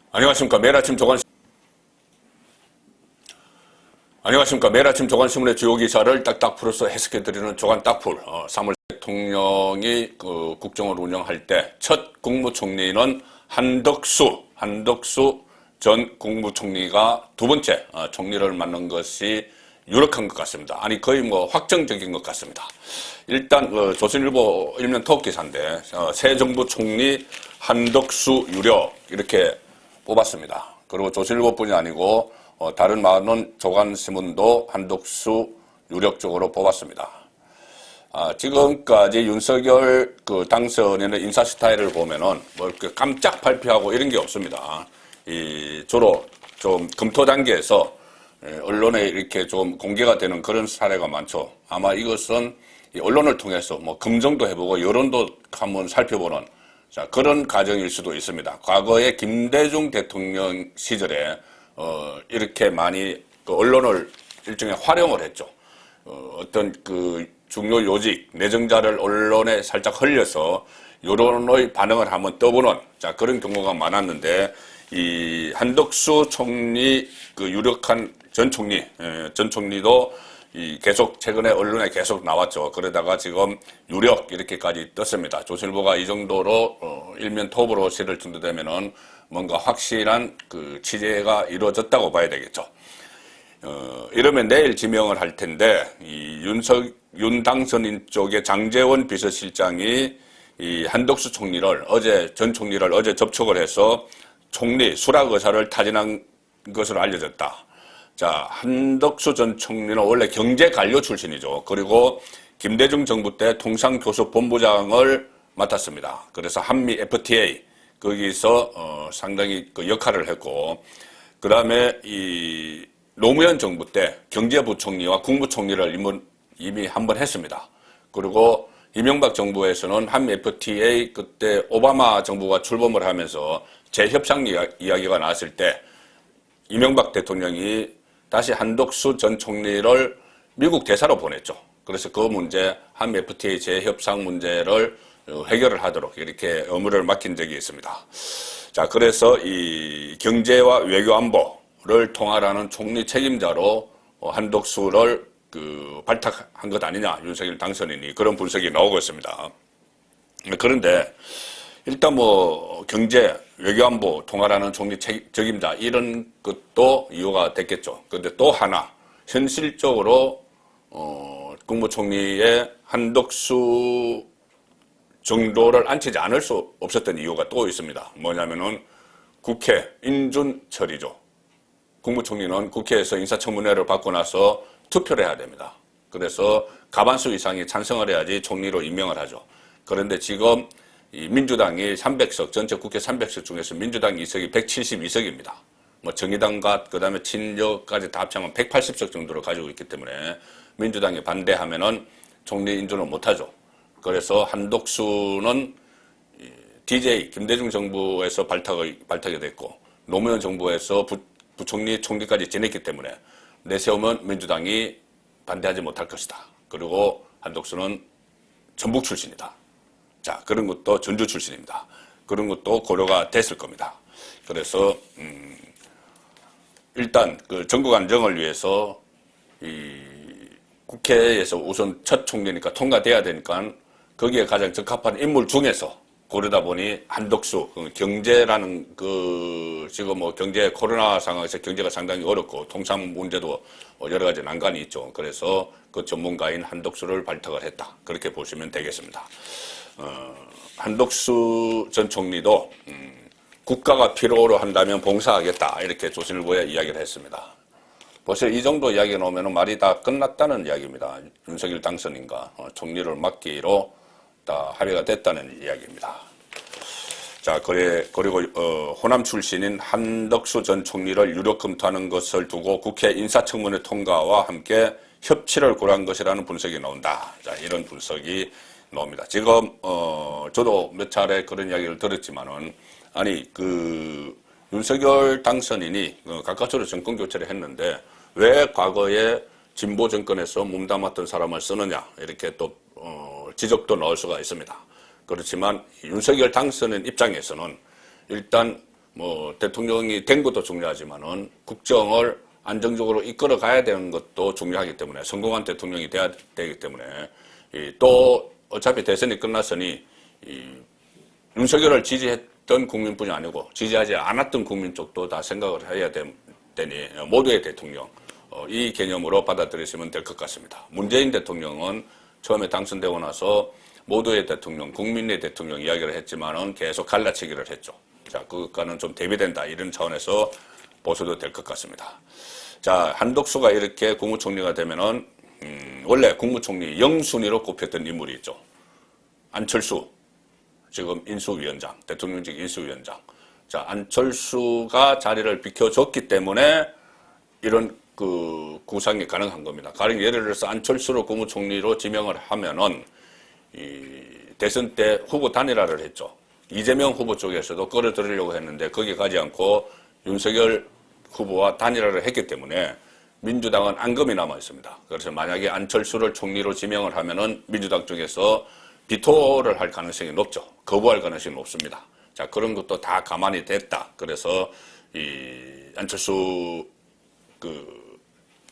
안녕하십니까. 매일 아침 조간신문의 주요 기사를 딱딱 풀어서 해석해드리는 조간 딱풀. 3월 대통령이 국정을 운영할 때 첫 국무총리는 한덕수 전 국무총리가 두 번째 총리를 맡는 것이 유력한 것 같습니다. 아니 거의 확정적인 것 같습니다. 일단 조선일보 일면 톱 기사인데 새 정부 총리 한덕수 유력 이렇게 뽑았습니다. 그리고 조선일보뿐이 아니고 다른 많은 조간신문도 한덕수 유력적으로 뽑았습니다. 지금까지 윤석열 당선인의 인사 스타일을 보면은 이렇게 깜짝 발표하고 이런 게 없습니다. 주로 좀 검토 단계에서 언론에 이렇게 좀 공개가 되는 그런 사례가 많죠. 아마 이것은 언론을 통해서 검증도 해보고 여론도 한번 살펴보는 그런 과정일 수도 있습니다. 과거에 김대중 대통령 시절에 이렇게 많이 언론을 일종의 활용을 했죠. 어떤 중요 요직 내정자를 언론에 살짝 흘려서 여론의 반응을 한번 떠보는 그런 경우가 많았는데 이 한덕수 총리 유력한 전 총리도 계속 최근에 언론에 계속 나왔죠. 그러다가 지금 유력 이렇게까지 떴습니다. 조선일보가 이 정도로 일면 톱으로 실을 정도 되면은 뭔가 확실한 취재가 이루어졌다고 봐야 되겠죠. 이러면 내일 지명을 할 텐데 윤 당선인 쪽의 장제원 비서실장이 이 한덕수 전 총리를 어제 접촉을 해서 총리 수락 의사를 타진한 것으로 알려졌다. 자, 한덕수 전 총리는 원래 경제관료 출신이죠. 그리고 김대중 정부 때 통상교섭본부장을 맡았습니다. 그래서 한미 FTA 거기서 상당히 역할을 했고, 그 다음에 이 노무현 정부 때 경제부총리와 국무총리를 이미 한 번 했습니다. 그리고 이명박 정부에서는 한미 FTA 그때 오바마 정부가 출범을 하면서 재협상 이야기가 나왔을 때 이명박 대통령이 다시 한덕수 전 총리를 미국 대사로 보냈죠. 그래서 그 문제, 한미 FTA 재협상 문제를 해결을 하도록 이렇게 의무를 맡긴 적이 있습니다. 자, 그래서 이 경제와 외교안보를 통할하는 총리 책임자로 한덕수를 발탁한 것 아니냐, 윤석열 당선인이 그런 분석이 나오고 있습니다. 그런데 일단 경제, 외교안보 통할하는 총리 책임자 이런 것도 이유가 됐겠죠. 그런데 또 하나 현실적으로 국무총리의 한덕수 정도를 앉히지 않을 수 없었던 이유가 또 있습니다. 뭐냐면은 국회 인준 처리죠. 국무총리는 국회에서 인사청문회를 받고 나서 투표를 해야 됩니다. 그래서 과반수 이상이 찬성을 해야지 총리로 임명을 하죠. 그런데 지금 이 민주당이 300석, 전체 국회 300석 중에서 민주당 이석이 172석입니다. 정의당과 그다음에 친여까지 다 합치면 180석 정도를 가지고 있기 때문에 민주당이 반대하면은 총리 인준을 못하죠. 그래서 한덕수는 DJ 김대중 정부에서 발탁이 됐고 노무현 정부에서 부총리, 총리까지 지냈기 때문에 내세우면 민주당이 반대하지 못할 것이다. 그리고 한덕수는 전북 출신이다. 자, 그런 것도 전주 출신입니다. 그런 것도 고려가 됐을 겁니다. 그래서 일단 전국 안정을 위해서 이 국회에서 우선 첫 총리니까 통과돼야 되니까 거기에 가장 적합한 인물 중에서 고르다 보니 한덕수 경제라는 지금 경제 코로나 상황에서 경제가 상당히 어렵고 통상 문제도 여러 가지 난관이 있죠. 그래서 그 전문가인 한덕수를 발탁을 했다. 그렇게 보시면 되겠습니다. 한덕수 전 총리도 국가가 필요로 한다면 봉사하겠다 이렇게 조선일보에 이야기를 했습니다. 벌써 이 정도 이야기가 나오면 말이 다 끝났다는 이야기입니다. 윤석열 당선인과 총리를 맡기로 다 합의가 됐다는 이야기입니다. 자, 그리고 호남 출신인 한덕수 전 총리를 유력 검토하는 것을 두고 국회 인사청문회 통과와 함께 협치를 고려한 것이라는 분석이 나온다. 자, 이런 분석이 나옵니다. 지금 저도 몇 차례 그런 이야기를 들었지만은 아니 윤석열 당선인이 가까스로 정권 교체를 했는데 왜 과거에 진보 정권에서 몸담았던 사람을 쓰느냐 이렇게 또 지적도 나올 수가 있습니다. 그렇지만 윤석열 당선인 입장에서는 일단 뭐 대통령이 된 것도 중요하지만은 국정을 안정적으로 이끌어 가야 되는 것도 중요하기 때문에 성공한 대통령이 돼야 되기 때문에 또 어차피 대선이 끝났으니 윤석열을 지지했던 국민뿐이 아니고 지지하지 않았던 국민 쪽도 다 생각을 해야 되니 모두의 대통령 이 개념으로 받아들이시면 될 것 같습니다. 문재인 대통령은 처음에 당선되고 나서 모두의 대통령, 국민의 대통령 이야기를 했지만은 계속 갈라치기를 했죠. 자, 그것과는 좀 대비된다 이런 차원에서 보셔도 될 것 같습니다. 자, 한덕수가 이렇게 국무총리가 되면은 원래 국무총리 영순위로 꼽혔던 인물이 있죠. 안철수, 지금 인수위원장, 대통령직 인수위원장. 자, 안철수가 자리를 비켜줬기 때문에 이런 그 구상이 가능한 겁니다. 가령 예를 들어서 안철수를 국무총리로 지명을 하면은 대선 때 후보 단일화를 했죠. 이재명 후보 쪽에서도 끌어들이려고 했는데 거기 가지 않고 윤석열 후보와 단일화를 했기 때문에 민주당은 앙금이 남아 있습니다. 그래서 만약에 안철수를 총리로 지명을 하면은 민주당 쪽에서 비토를 할 가능성이 높죠. 거부할 가능성이 높습니다. 자, 그런 것도 다 가만히 됐다. 그래서 안철수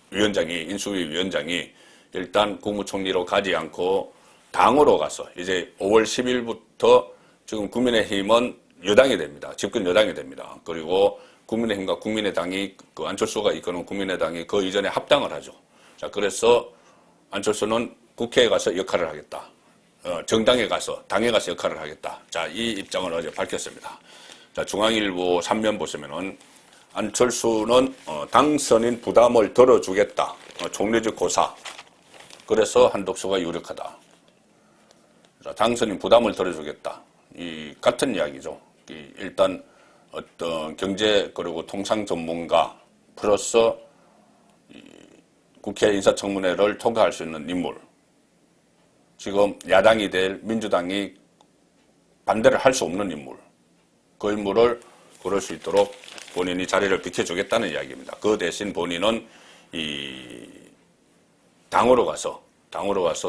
위원장이, 인수위 위원장이 일단 국무총리로 가지 않고 당으로 가서 이제 5월 10일부터 지금 국민의힘은 여당이 됩니다. 집권 여당이 됩니다. 그리고 국민의힘과 국민의당이 안철수가 이끄는 국민의당이 그 이전에 합당을 하죠. 자, 그래서 안철수는 국회에 가서 역할을 하겠다. 정당에 가서, 당에 가서 역할을 하겠다. 자, 이 입장을 어제 밝혔습니다. 자, 중앙일보 3면 보시면은 안철수는 당선인 부담을 덜어주겠다. 총리직 고사. 그래서 한덕수가 유력하다. 자, 당선인 부담을 덜어주겠다. 이 같은 이야기죠. 일단 어떤 경제 그리고 통상 전문가 플러스 국회 인사청문회를 통과할 수 있는 인물. 지금 야당이 될 민주당이 반대를 할 수 없는 인물. 그 인물을 고를 수 있도록 본인이 자리를 비켜주겠다는 이야기입니다. 그 대신 본인은 당으로 가서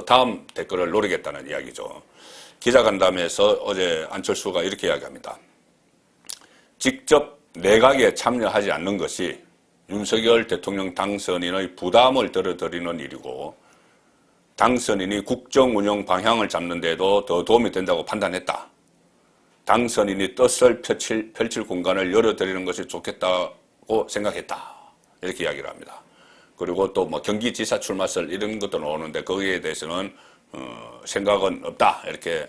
다음 댓글을 노리겠다는 이야기죠. 기자간담회에서 어제 안철수가 이렇게 이야기합니다. 직접 내각에 참여하지 않는 것이 윤석열 대통령 당선인의 부담을 덜어드리는 일이고 당선인이 국정 운영 방향을 잡는 데도 더 도움이 된다고 판단했다. 당선인이 뜻을 펼칠 공간을 열어드리는 것이 좋겠다고 생각했다. 이렇게 이야기를 합니다. 그리고 또 뭐 경기지사 출마설 이런 것도 나오는데 거기에 대해서는 생각은 없다. 이렇게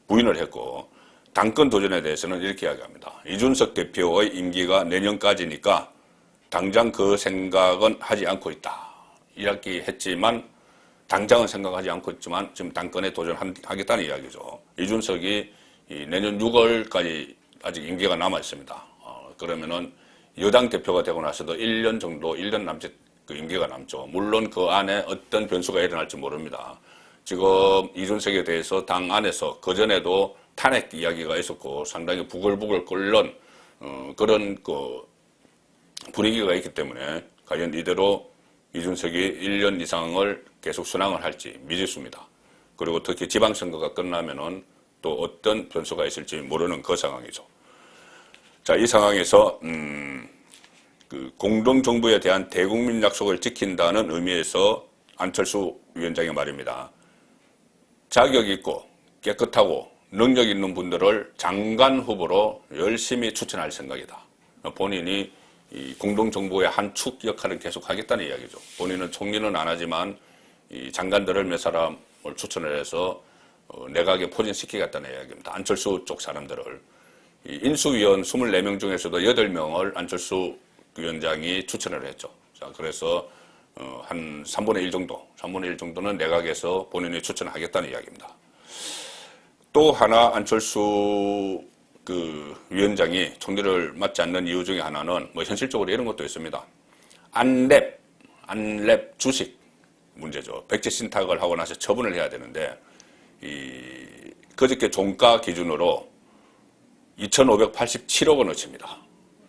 부인을 했고 당권 도전에 대해서는 이렇게 이야기합니다. 이준석 대표의 임기가 내년까지니까 당장 그 생각은 하지 않고 있다. 이렇게 했지만 당장은 생각하지 않고 있지만 지금 당권에 도전하겠다는 이야기죠. 이준석이 내년 6월까지 아직 임기가 남아 있습니다. 그러면은 여당 대표가 되고 나서도 1년 정도, 1년 남짓 그 임기가 남죠. 물론 그 안에 어떤 변수가 일어날지 모릅니다. 지금 이준석에 대해서 당 안에서 그전에도 탄핵 이야기가 있었고 상당히 부글부글 끓는 그런 그 분위기가 있기 때문에 과연 이대로 이준석이 1년 이상을 계속 순항을 할지 미지수입니다. 그리고 특히 지방선거가 끝나면은 또 어떤 변수가 있을지 모르는 그 상황이죠. 자, 이 상황에서 그 공동정부에 대한 대국민 약속을 지킨다는 의미에서 안철수 위원장의 말입니다. 자격 있고 깨끗하고 능력 있는 분들을 장관 후보로 열심히 추천할 생각이다. 본인이 이 공동정부의 한 축 역할을 계속하겠다는 이야기죠. 본인은 총리는 안 하지만 이 장관들을 몇 사람을 추천을 해서 내각에 포진시키겠다는 이야기입니다. 안철수 쪽 사람들을. 이 인수위원 24명 중에서도 8명을 안철수 위원장이 추천을 했죠. 자, 그래서 한 3분의 1 정도는 내각에서 본인이 추천하겠다는 이야기입니다. 또 하나 안철수 그 위원장이 총리를 맡지 않는 이유 중에 하나는 뭐 현실적으로 이런 것도 있습니다. 안랩 주식 문제죠. 백지 신탁을 하고 나서 처분을 해야 되는데 그저께 종가 기준으로 2,587억 원어치입니다.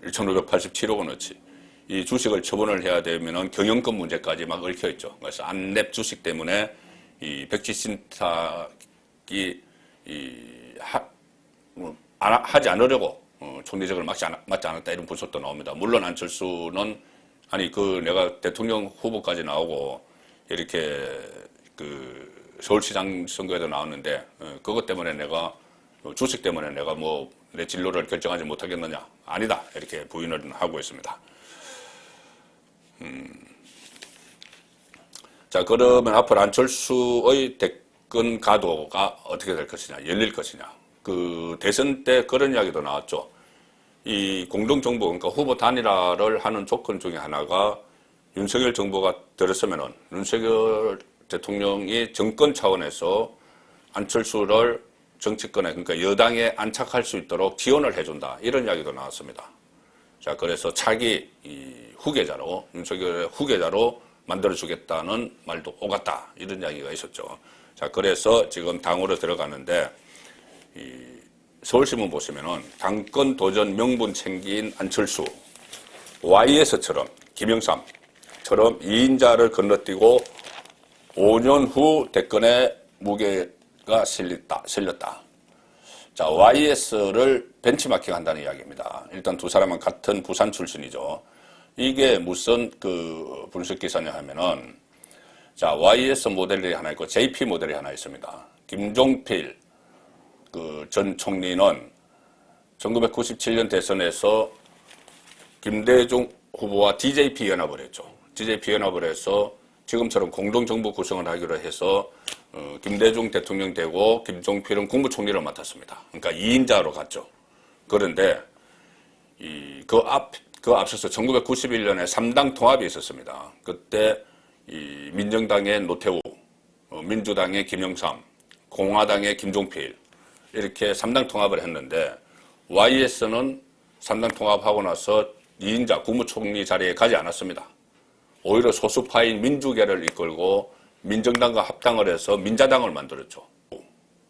2,587억 원어치. 이 주식을 처분을 해야 되면은 경영권 문제까지 막 얽혀 있죠. 그래서 안랩 주식 때문에 이 백지 신탁이 하지 않으려고 총리직을 맡지 않았다 이런 분석도 나옵니다. 물론 안철수는 아니 내가 대통령 후보까지 나오고 이렇게 서울시장 선거에도 나왔는데 그것 때문에 내가 주식 때문에 내가 내 진로를 결정하지 못하겠느냐? 아니다 이렇게 부인을 하고 있습니다. 자, 그러면 앞으로 안철수의 대권 가도가 어떻게 될 것이냐, 열릴 것이냐. 대선 때 그런 이야기도 나왔죠. 이 공동정부, 그러니까 후보 단일화를 하는 조건 중에 하나가 윤석열 정부가 들었으면은 윤석열 대통령이 정권 차원에서 안철수를 정치권에, 그러니까 여당에 안착할 수 있도록 지원을 해준다. 이런 이야기도 나왔습니다. 자, 그래서 차기 후계자로, 윤석열의 후계자로 만들어주겠다는 말도 오갔다. 이런 이야기가 있었죠. 자, 그래서 지금 당으로 들어가는데, 서울신문 보시면은 당권 도전 명분 챙긴 안철수, YS처럼, 김영삼처럼 2인자를 건너뛰고 5년 후 대권에 무게가 실렸다. 자, YS를 벤치마킹 한다는 이야기입니다. 일단 두 사람은 같은 부산 출신이죠. 이게 무슨 분석 기사냐 하면은, 자, YS 모델이 하나 있고 JP 모델이 하나 있습니다. 김종필 전 총리는 1997년 대선에서 김대중 후보와 DJP 연합을 했죠. DJP 연합을 해서 지금처럼 공동정부 구성을 하기로 해서 김대중 대통령 되고 김종필은 국무총리를 맡았습니다. 그러니까 2인자로 갔죠. 그런데 그 앞서서 1991년에 3당 통합이 있었습니다. 그때 민정당의 노태우, 민주당의 김영삼, 공화당의 김종필 이렇게 3당 통합을 했는데 YS는 3당 통합하고 나서 2인자 국무총리 자리에 가지 않았습니다. 오히려 소수파인 민주계를 이끌고 민정당과 합당을 해서 민자당을 만들었죠.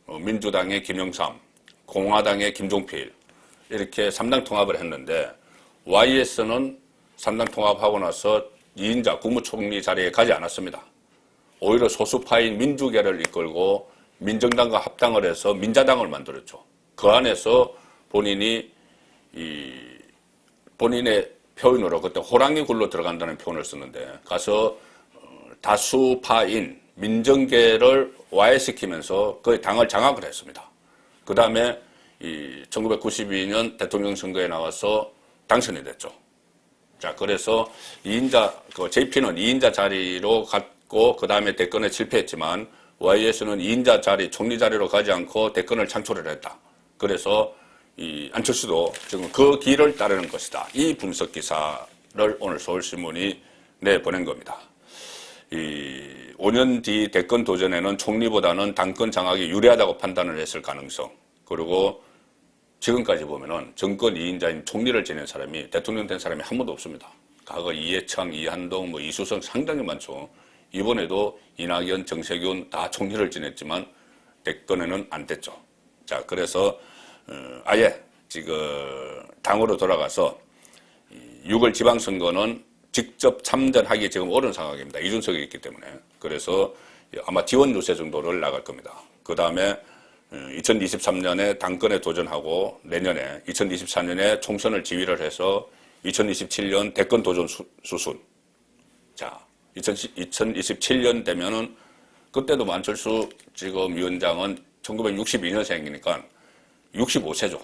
민주당의 김영삼, 공화당의 김종필 이렇게 3당 통합을 했는데 YS는 3당 통합하고 나서 2인자 국무총리 자리에 가지 않았습니다. 오히려 소수파인 민주계를 이끌고 민정당과 합당을 해서 민자당을 만들었죠. 그 안에서 본인의 표현으로 그때 호랑이 굴로 들어간다는 표현을 쓰는데 가서 다수파인 민정계를 와해시키면서 거의 당을 장악을 했습니다. 그 다음에 1992년 대통령 선거에 나와서 당선이 됐죠. 자, 그래서 JP는 2인자 자리로 갔고 그 다음에 대권에 실패했지만 YS는 2인자 자리, 총리 자리로 가지 않고 대권을 창출을 했다. 그래서 안철수도 지금 그 길을 따르는 것이다. 이 분석 기사를 오늘 서울신문이 내보낸 겁니다. 5년 뒤 대권 도전에는 총리보다는 당권 장악이 유리하다고 판단을 했을 가능성. 그리고 지금까지 보면은 정권 2인자인 총리를 지낸 사람이 대통령 된 사람이 한 번도 없습니다. 과거 이해창, 이한동, 이수성 상당히 많죠. 이번에도 이낙연, 정세균 다 총리를 지냈지만 대권에는 안 됐죠. 자, 그래서 아예 지금 당으로 돌아가서 6월 지방선거는 직접 참전하기 지금 어려운 상황입니다. 이준석이 있기 때문에. 그래서 아마 지원 유세 정도를 나갈 겁니다. 그 다음에 2023년에 당권에 도전하고 내년에 2024년에 총선을 지휘를 해서 2027년 대권 도전 수순. 자, 2027년 되면은 그때도 안철수 지금 위원장은 1962년생이니까 65세죠.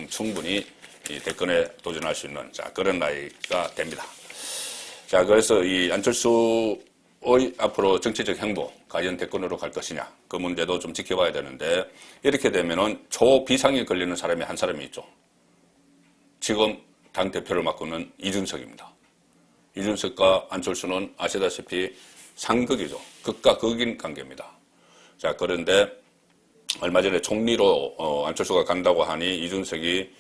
충분히 대권에 도전할 수 있는 그런 나이가 됩니다. 자, 그래서 이 안철수의 앞으로 정치적 행보, 과연 대권으로 갈 것이냐, 그 문제도 좀 지켜봐야 되는데, 이렇게 되면은 초비상에 걸리는 사람이 한 사람이 있죠. 지금 당대표를 맡고 있는 이준석입니다. 이준석과 안철수는 아시다시피 상극이죠. 극과 극인 관계입니다. 자, 그런데 얼마 전에 총리로 안철수가 간다고 하니 이준석이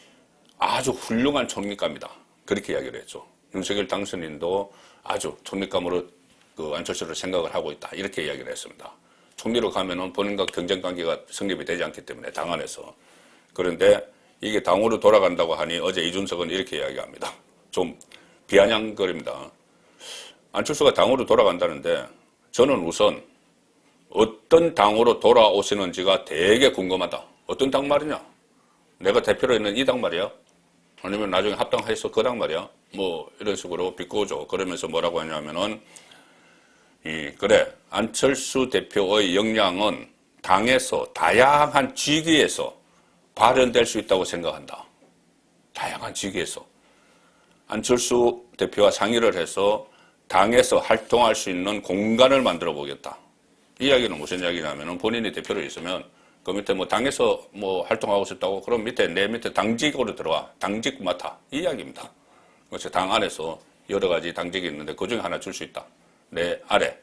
아주 훌륭한 총리감이다. 그렇게 이야기를 했죠. 윤석열 당선인도 아주 총리감으로 안철수를 생각을 하고 있다. 이렇게 이야기를 했습니다. 총리로 가면은 본인과 경쟁관계가 성립이 되지 않기 때문에 당 안에서. 그런데 이게 당으로 돌아간다고 하니 어제 이준석은 이렇게 이야기합니다. 좀 비아냥거립니다. 안철수가 당으로 돌아간다는데 저는 우선 어떤 당으로 돌아오시는지가 되게 궁금하다. 어떤 당 말이냐? 내가 대표로 있는 이 당 말이야? 아니면 나중에 합당해서 거당 말이야. 뭐 이런 식으로 비꼬죠. 그러면서 뭐라고 하냐면은 그래 안철수 대표의 역량은 당에서 다양한 직위에서 발현될 수 있다고 생각한다. 다양한 직위에서 안철수 대표와 상의를 해서 당에서 활동할 수 있는 공간을 만들어 보겠다. 이 이야기는 무슨 이야기냐면은 본인이 대표로 있으면 그 밑에 뭐 당에서 뭐 활동하고 싶다고 그럼 내 밑에 당직으로 들어와. 당직 맡아. 이 이야기입니다. 그래서 당 안에서 여러 가지 당직이 있는데 그 중에 하나 줄 수 있다. 내 아래.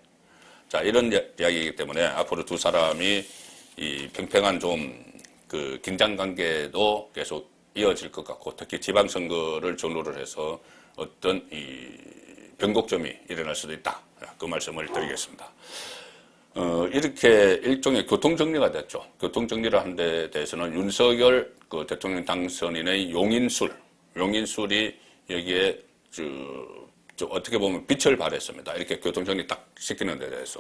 자, 이런 이야기이기 때문에 앞으로 두 사람이 이 팽팽한 좀 그 긴장 관계도 계속 이어질 것 같고 특히 지방선거를 전후를 해서 어떤 이 변곡점이 일어날 수도 있다. 그 말씀을 드리겠습니다. 이렇게 일종의 교통정리가 됐죠. 교통정리를 한 데 대해서는 윤석열 그 대통령 당선인의 용인술이 여기에 어떻게 보면 빛을 발했습니다. 이렇게 교통정리 딱 시키는 데 대해서.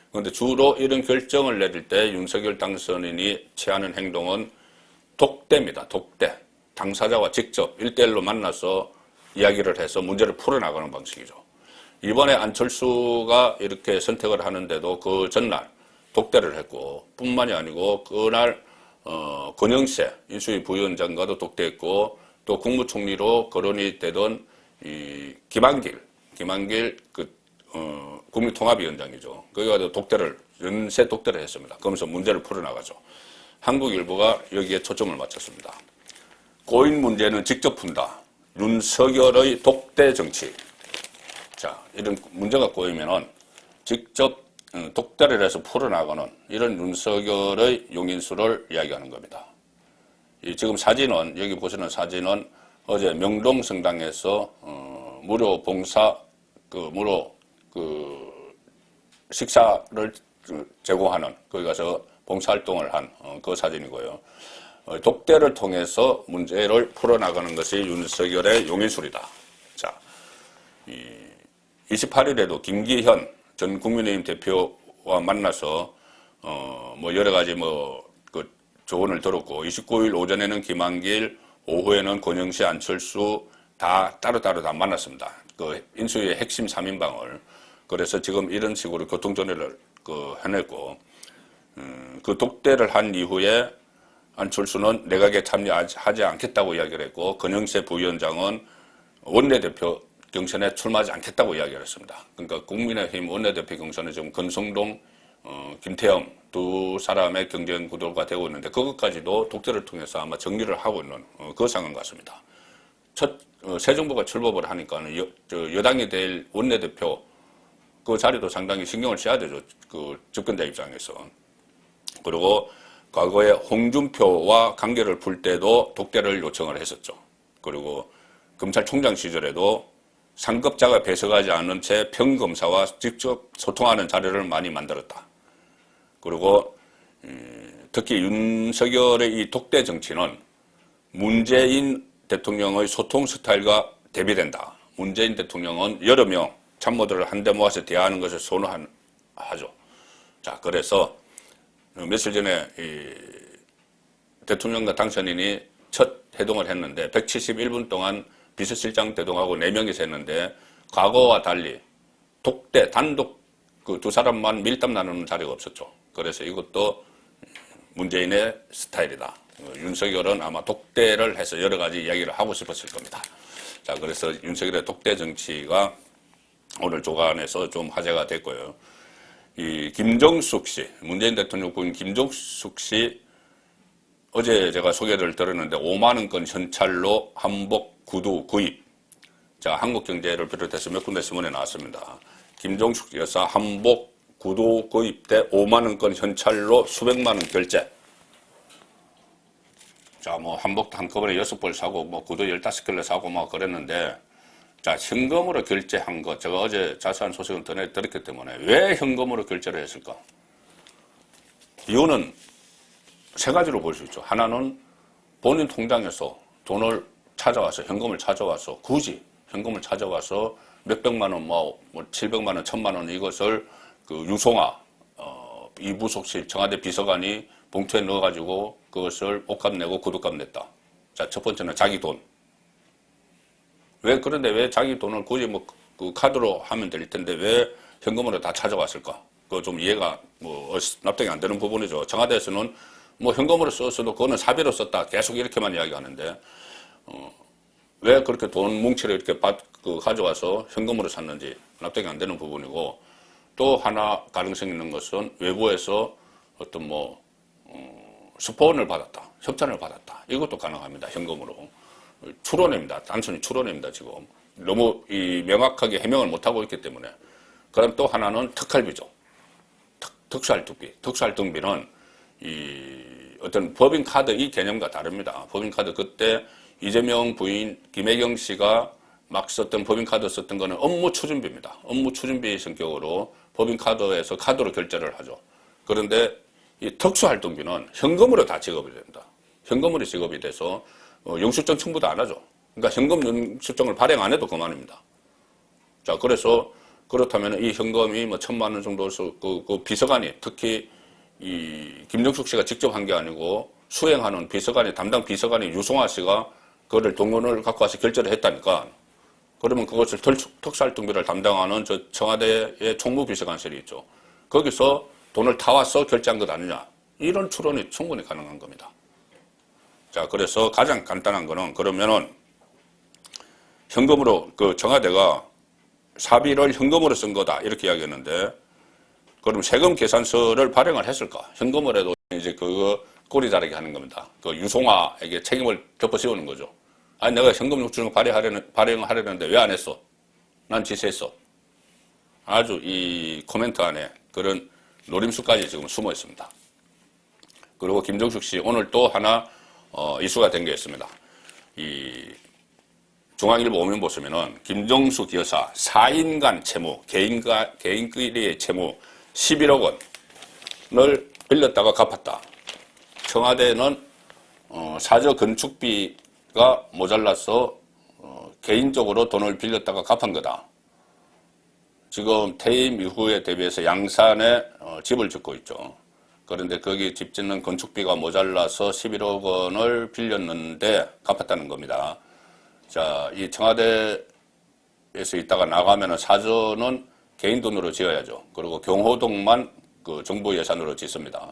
그런데 주로 이런 결정을 내릴 때 윤석열 당선인이 취하는 행동은 독대입니다. 독대. 당사자와 직접 1대1로 만나서 이야기를 해서 문제를 풀어나가는 방식이죠. 이번에 안철수가 이렇게 선택을 하는데도 그 전날 독대를 했고 뿐만이 아니고 그날 권영세 인수위 부위원장과도 독대했고 또 국무총리로 거론이 되던 이 김한길 국민통합위원장이죠. 거기가 연쇄 독대를 했습니다. 그러면서 문제를 풀어나가죠. 한국일보가 여기에 초점을 맞췄습니다. 고인 문제는 직접 푼다. 윤석열의 독대 정치. 자, 이런 문제가 꼬이면은 직접 독대를 해서 풀어나가는 이런 윤석열의 용인수를 이야기하는 겁니다. 지금 사진은, 여기 보시는 사진은 어제 명동성당에서, 무료 식사를 제공하는, 거기 가서 봉사활동을 한, 그 사진이고요. 독대를 통해서 문제를 풀어나가는 것이 윤석열의 용인술이다. 자, 28일에도 김기현 전 국민의힘 대표와 만나서 뭐 여러 가지 그 조언을 들었고 29일 오전에는 김한길, 오후에는 권영세, 안철수 다 따로따로 다 만났습니다. 그 인수위의 핵심 3인방을. 그래서 지금 이런 식으로 교통정리를 해냈고 그 독대를 한 이후에 안철수는 내각에 참여하지 않겠다고 이야기를 했고 권영세 부위원장은 원내대표 경선에 출마하지 않겠다고 이야기를 했습니다. 그러니까 국민의힘 원내대표 경선에 지금 권성동, 김태형 두 사람의 경쟁 구도가 되고 있는데 그것까지도 독대를 통해서 아마 정리를 하고 있는 그 상황 같습니다. 새 정부가 출범을 하니까는 여당이 될 원내대표 그 자리도 상당히 신경을 써야 되죠. 그 집권자 입장에서. 그리고 과거에 홍준표와 관계를 풀 때도 독대를 요청을 했었죠. 그리고 검찰총장 시절에도 상급자가 배석하지 않은 채 평검사와 직접 소통하는 자료를 많이 만들었다. 그리고 특히 윤석열의 이 독대 정치는 문재인 대통령의 소통 스타일과 대비된다. 문재인 대통령은 여러 명 참모들을 한데 모아서 대화하는 것을 선호하죠. 자, 그래서 며칠 전에 대통령과 당선인이 첫 회동을 했는데 171분 동안 비서실장 대동하고 4명이서 했는데 과거와 달리 독대, 단독 그 두 사람만 밀담 나누는 자리가 없었죠. 그래서 이것도 문재인의 스타일이다. 윤석열은 아마 독대를 해서 여러 가지 이야기를 하고 싶었을 겁니다. 자, 그래서 윤석열의 독대 정치가 오늘 조간에서 좀 화제가 됐고요. 이 김종숙 씨, 문재인 대통령 부인 김종숙 씨 어제 제가 소개를 들었는데 5만 원권 현찰로 한복 구두 구입. 자, 한국경제를 비롯해서 몇 군데 신문에 나왔습니다. 김종숙 여사 한복 구두 구입 때 5만 원권 현찰로 수백만 원 결제. 자, 뭐 한복도 한꺼번에 6벌 사고 뭐 구두 15켤레 사고 막 그랬는데 자, 현금으로 결제한 거 제가 어제 자세한 소식을 들었기 때문에 왜 현금으로 결제를 했을까? 이유는 세 가지로 볼 수 있죠. 하나는 본인 통장에서 돈을 찾아와서 현금을 찾아와서 굳이 현금을 찾아와서 몇백만 원, 뭐 700만 원, 1000만 원 이것을 그 유송아 이부속실 청와대 비서관이 봉투에 넣어가지고 그것을 옷값 내고 구두값 냈다. 자, 첫 번째는 자기 돈. 그런데 왜 자기 돈을 굳이 뭐 그 카드로 하면 될 텐데 왜 현금으로 다 찾아왔을까? 그거 좀 이해가 뭐 납득이 안 되는 부분이죠. 청와대에서는 뭐 현금으로 썼어도 그거는 사비로 썼다. 계속 이렇게만 이야기하는데, 왜 그렇게 돈 뭉치를 이렇게 가져와서 현금으로 샀는지 납득이 안 되는 부분이고, 또 하나 가능성 있는 것은 외부에서 어떤 뭐, 스폰을 받았다. 협찬을 받았다. 이것도 가능합니다. 현금으로. 추론입니다. 단순히 추론입니다. 지금. 너무 명확하게 해명을 못하고 있기 때문에. 그럼 또 하나는 특활비죠. 특수활동비. 특수활동비는 어떤 법인카드 이 개념과 다릅니다. 법인카드 그때 이재명 부인 김혜경 씨가 막 썼던 법인카드 썼던 거는 업무 추진비입니다. 업무 추진비 성격으로 법인카드에서 카드로 결제를 하죠. 그런데 이 특수활동비는 현금으로 다 지급이 됩니다. 현금으로 지급이 돼서 영수증 첨부도 안 하죠. 그러니까 현금 영수증을 발행 안 해도 그만입니다. 자, 그래서 그렇다면 이 현금이 뭐 1,000만 원 정도에서 그 비서관이 특히 이 김정숙 씨가 직접 한 게 아니고 수행하는 비서관이 담당 비서관이 유송아 씨가 그거를 돈을 갖고 와서 결제를 했다니까. 그러면 그것을 특수활동비를 담당하는 저 청와대의 총무비서관실이 있죠. 거기서 돈을 타와서 결제한 것 아니냐. 이런 추론이 충분히 가능한 겁니다. 자, 그래서 가장 간단한 거는 그러면은 현금으로 그 청와대가 사비를 현금으로 쓴 거다 이렇게 이야기했는데 그럼 세금 계산서를 발행을 했을까? 현금으로 해도 이제 그거 꼬리 자르게 하는 겁니다. 그 유송아에게 책임을 덮어 씌우는 거죠. 아니 내가 현금 영수증 발행하려는데 왜 안 했어? 난 지시했어. 아주 이 코멘트 안에 그런 노림수까지 지금 숨어 있습니다. 그리고 김정숙 씨 오늘 또 하나 이슈가 된 게 있습니다. 이 중앙일보 오면 보시면은 김정숙 여사 4인간 채무, 개인끼리의 채무 11억 원을 빌렸다가 갚았다. 청와대는 사저 건축비가 모자라서 개인적으로 돈을 빌렸다가 갚은 거다. 지금 퇴임 이후에 대비해서 양산에 집을 짓고 있죠. 그런데 거기 집 짓는 건축비가 모자라서 11억 원을 빌렸는데 갚았다는 겁니다. 자, 이 청와대에서 있다가 나가면은 사저는 개인 돈으로 지어야죠. 그리고 경호동만 그 정부 예산으로 짓습니다.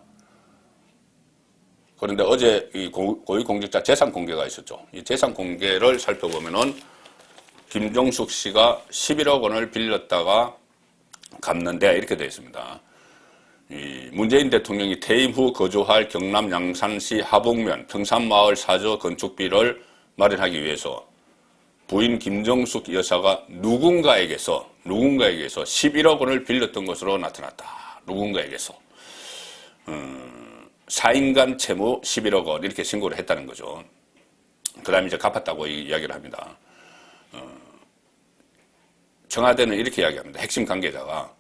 그런데 어제 이 고위공직자 재산 공개가 있었죠. 이 재산 공개를 살펴보면은 김정숙 씨가 11억 원을 빌렸다가 갚는데 이렇게 되어 있습니다. 이 문재인 대통령이 퇴임 후 거주할 경남 양산시 하북면 평산마을 사저 건축비를 마련하기 위해서 부인 김정숙 여사가 누군가에게서 11억 원을 빌렸던 것으로 나타났다. 누군가에게서 4인간 채무 11억 원 이렇게 신고를 했다는 거죠. 그 다음에 이제 갚았다고 이야기를 합니다. 청와대는 이렇게 이야기합니다. 핵심 관계자가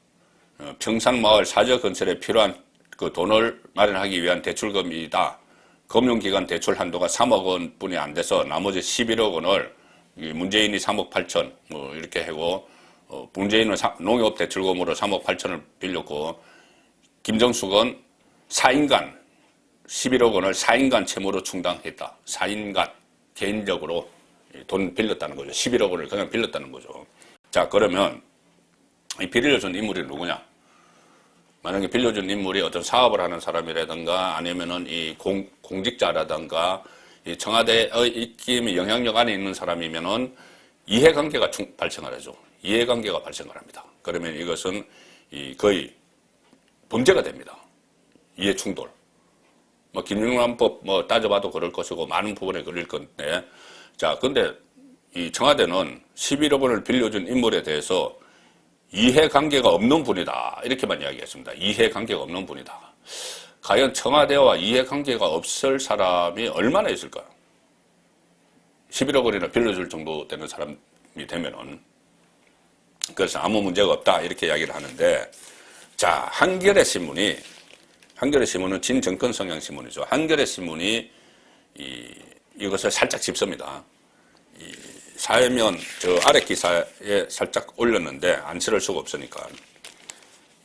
평산마을 사저 건설에 필요한 그 돈을 마련하기 위한 대출금이다. 금융기관 대출 한도가 3억 원뿐이 안 돼서 나머지 11억 원을 문재인이 3억 8천 뭐 이렇게 하고 문재인은 농협 대출금으로 3억 8천을 빌렸고 김정숙은 4인간 11억 원을 4인간 채무로 충당했다. 4인간 개인적으로 돈 빌렸다는 거죠. 11억 원을 그냥 빌렸다는 거죠. 자, 그러면 이 빌려준 인물이 누구냐? 만약에 빌려준 인물이 어떤 사업을 하는 사람이라든가 아니면은 이 공직자라든가 이 청와대의 입김 영향력 안에 있는 사람이면은 이해관계가 발생을 하죠. 이해관계가 발생을 합니다. 그러면 이것은 거의 범죄가 됩니다. 이해충돌. 뭐 김영란법 뭐 따져봐도 그럴 것이고 많은 부분에 걸릴 건데, 자, 근데 이 청와대는 11억 원을 빌려준 인물에 대해서 이해관계가 없는 분이다 이렇게만 이야기했습니다. 이해관계가 없는 분이다. 과연 청와대와 이해관계가 없을 사람이 얼마나 있을까요? 11억 원이나 빌려줄 정도 되는 사람이 되면은. 그래서 아무 문제가 없다 이렇게 이야기를 하는데, 자, 한겨레 신문은 친정권 성향 신문이죠. 한겨레 신문이 이것을 살짝 짚습니다. 사회면 저 아래 기사에 살짝 올렸는데 안 실을 수가 없으니까.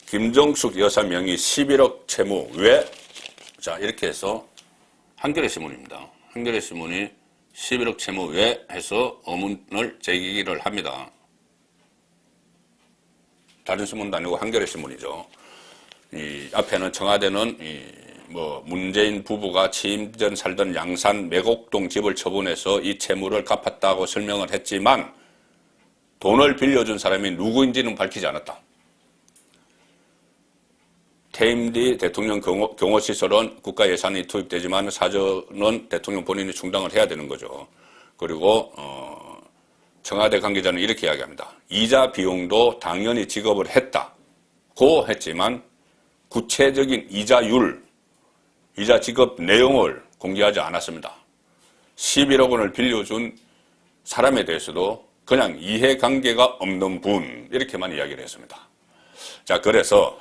김정숙 여사 명의 11억 채무 왜? 자, 이렇게 해서 한겨레 신문입니다. 한겨레 신문이 11억 채무 왜 해서 의문을 제기를 합니다. 다른 신문도 아니고 한겨레 신문이죠. 이 앞에는 청와대는 문재인 부부가 취임 전 살던 양산 매곡동 집을 처분해서 이 채무를 갚았다고 설명을 했지만 돈을 빌려준 사람이 누구인지는 밝히지 않았다. 퇴임 뒤 대통령 경호시설은 국가 예산이 투입되지만 사전은 대통령 본인이 충당을 해야 되는 거죠. 그리고 청와대 관계자는 이렇게 이야기합니다. 이자 비용도 당연히 지급을 했다고 했지만 구체적인 이자율, 이자 지급 내용을 공개하지 않았습니다. 11억 원을 빌려준 사람에 대해서도 그냥 이해관계가 없는 분 이렇게만 이야기를 했습니다. 자, 그래서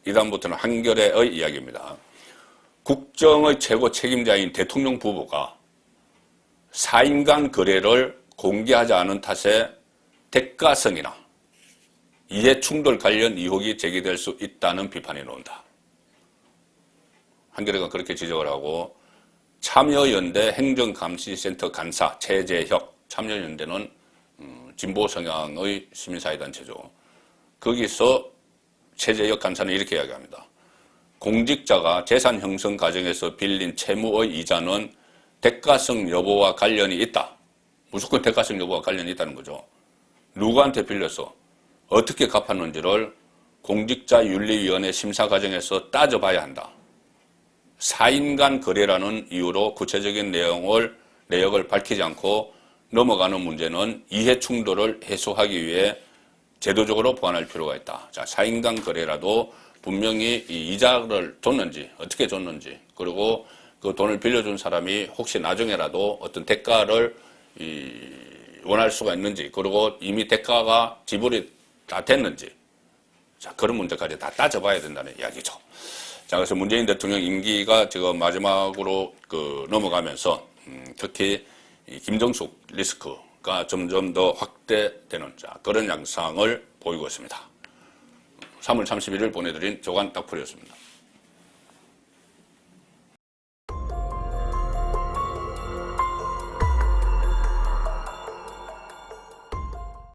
이 다음부터는 한겨레의 이야기입니다. 국정의 최고 책임자인 대통령 부부가 사인간 거래를 공개하지 않은 탓에 대가성이나 이해충돌 관련 의혹이 제기될 수 있다는 비판이 나온다. 한겨레가 그렇게 지적을 하고 참여연대 행정감시센터 간사 최재혁, 참여연대는 진보 성향의 시민사회단체죠. 거기서 최재혁 간사는 이렇게 이야기합니다. 공직자가 재산 형성 과정에서 빌린 채무의 이자는 대가성 여부와 관련이 있다. 무조건 대가성 여부와 관련이 있다는 거죠. 누구한테 빌려서 어떻게 갚았는지를 공직자윤리위원회 심사 과정에서 따져봐야 한다. 사인 간 거래라는 이유로 구체적인 내역을 밝히지 않고 넘어가는 문제는 이해 충돌을 해소하기 위해 제도적으로 보완할 필요가 있다. 자, 사인 간 거래라도 분명히 이 이자를 줬는지, 어떻게 줬는지, 그리고 그 돈을 빌려준 사람이 혹시 나중에라도 어떤 대가를 원할 수가 있는지, 그리고 이미 대가가 지불이 다 됐는지, 자, 그런 문제까지 다 따져봐야 된다는 이야기죠. 자, 그래서 문재인 대통령 임기가 지금 마지막으로 넘어가면서 특히 이 김정숙 리스크가 점점 더 확대되는 그런 양상을 보이고 있습니다. 3월 31일 보내드린 조간 딱풀이었습니다.